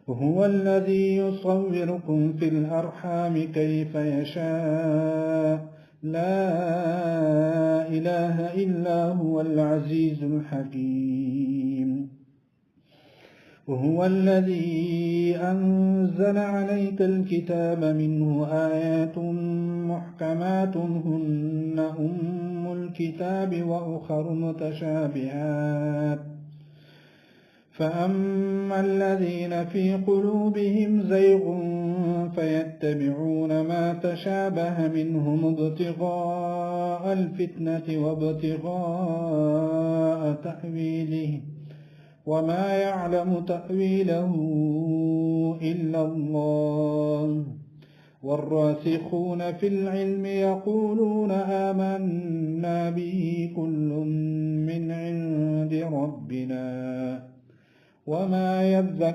هو الذي يصوركم في الأرحام كيف يشاء لا إله إلا هو العزيز الحكيم هو الذي أنزل عليك الكتاب منه آيات محكمات هن أم الكتاب وأخر متشابهات فأما الذين في قلوبهم زيغ فيتبعون ما تشابه منه ابتغاء الفتنة وابتغاء تأويله وما يعلم تأويله إلا الله والراسخون في العلم يقولون آمنا به كل من عند ربنا وما يذكر